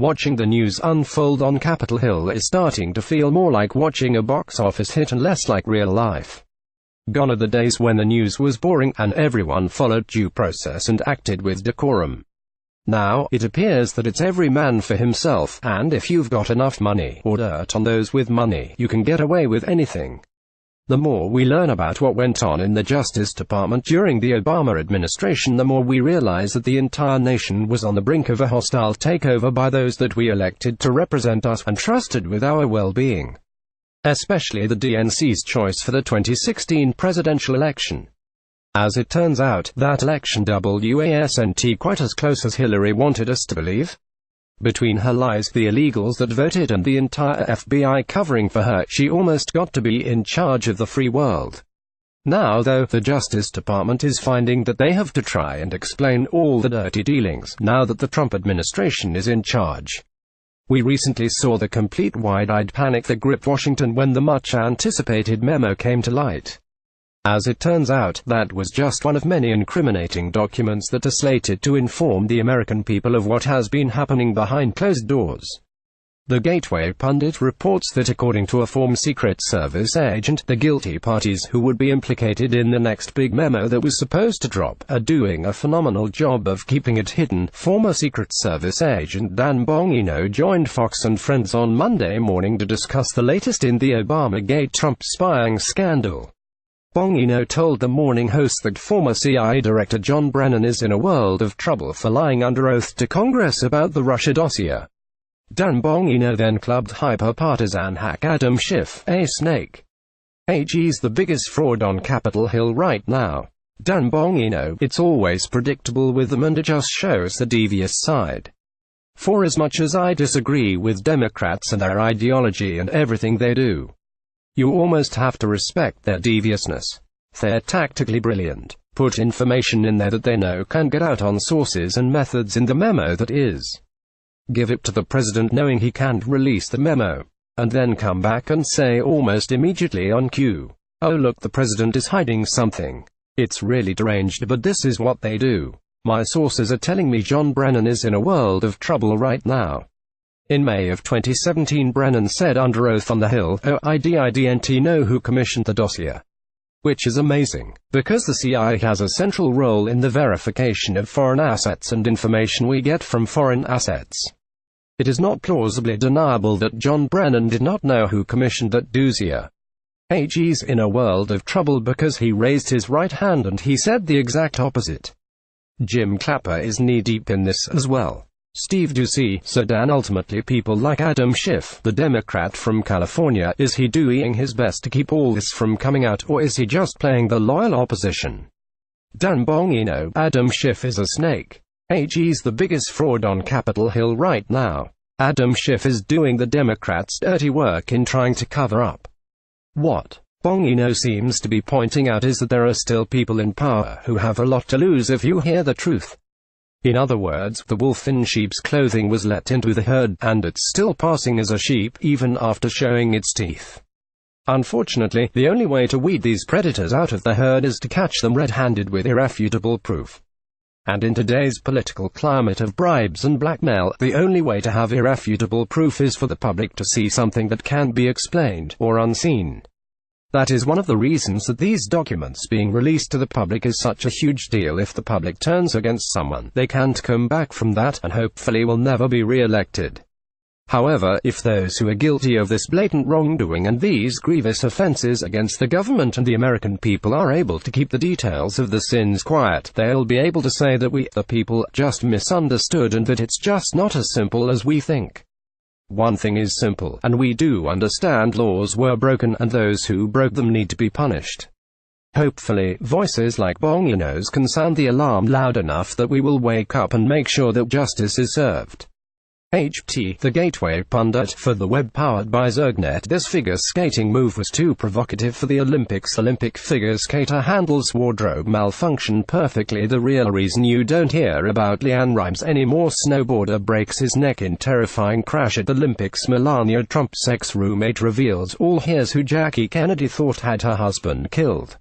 Watching the news unfold on Capitol Hill is starting to feel more like watching a box office hit and less like real life. Gone are the days when the news was boring and everyone followed due process and acted with decorum. Now, it appears that it's every man for himself, and if you've got enough money, or dirt on those with money, you can get away with anything. The more we learn about what went on in the Justice Department during the Obama administration, the more we realize that the entire nation was on the brink of a hostile takeover by those that we elected to represent us and trusted with our well-being. Especially the DNC's choice for the 2016 presidential election. As it turns out, that election wasn't quite as close as Hillary wanted us to believe. Between her lies, the illegals that voted, and the entire FBI covering for her, she almost got to be in charge of the free world. Now though, the Justice Department is finding that they have to try and explain all the dirty dealings, now that the Trump administration is in charge. We recently saw the complete wide-eyed panic that gripped Washington when the much-anticipated memo came to light. As it turns out, that was just one of many incriminating documents that are slated to inform the American people of what has been happening behind closed doors. The Gateway Pundit reports that according to a former Secret Service agent, the guilty parties who would be implicated in the next big memo that was supposed to drop are doing a phenomenal job of keeping it hidden. Former Secret Service agent Dan Bongino joined Fox and Friends on Monday morning to discuss the latest in the Obamagate Trump spying scandal. Bongino told the morning host that former CIA Director John Brennan is in a world of trouble for lying under oath to Congress about the Russia dossier. Dan Bongino then clubbed hyper-partisan hack Adam Schiff, a snake. He's the biggest fraud on Capitol Hill right now. Dan Bongino, it's always predictable with them and it just shows the devious side. For as much as I disagree with Democrats and their ideology and everything they do, you almost have to respect their deviousness. They're tactically brilliant. Put information in there that they know can get out on sources and methods in the memo that is. Give it to the president knowing he can't release the memo. And then come back and say almost immediately on cue, "Oh look, the president is hiding something." It's really deranged, but this is what they do. My sources are telling me John Brennan is in a world of trouble right now. In May of 2017, Brennan said under oath on the Hill, "I didn't know who commissioned the dossier." Which is amazing, because the CIA has a central role in the verification of foreign assets and information we get from foreign assets. It is not plausibly deniable that John Brennan did not know who commissioned that dossier. He's in a world of trouble because he raised his right hand and he said the exact opposite. Jim Clapper is knee-deep in this as well. Steve Doocy, so Dan, ultimately people like Adam Schiff, the Democrat from California, is he doing his best to keep all this from coming out, or is he just playing the loyal opposition? Dan Bongino, Adam Schiff is a snake. He's the biggest fraud on Capitol Hill right now. Adam Schiff is doing the Democrats' dirty work in trying to cover up. What Bongino seems to be pointing out is that there are still people in power who have a lot to lose if you hear the truth. In other words, the wolf in sheep's clothing was let into the herd, and it's still passing as a sheep even after showing its teeth. Unfortunately, the only way to weed these predators out of the herd is to catch them red-handed with irrefutable proof. And in today's political climate of bribes and blackmail, the only way to have irrefutable proof is for the public to see something that can't be explained, or unseen. That is one of the reasons that these documents being released to the public is such a huge deal. If the public turns against someone, they can't come back from that, and hopefully will never be re-elected. However, if those who are guilty of this blatant wrongdoing and these grievous offenses against the government and the American people are able to keep the details of the sins quiet, they'll be able to say that we, the people, just misunderstood and that it's just not as simple as we think. One thing is simple, and we do understand laws were broken, and those who broke them need to be punished. Hopefully, voices like Bongino's can sound the alarm loud enough that we will wake up and make sure that justice is served. The Gateway Pundit, for the web powered by Zergnet. This figure skating move was too provocative for the Olympics. Olympic figure skater handles wardrobe malfunction perfectly. The real reason you don't hear about Leanne Rimes anymore. Snowboarder breaks his neck in terrifying crash at Olympics. Melania Trump's ex-roommate reveals all. Here's who Jackie Kennedy thought had her husband killed.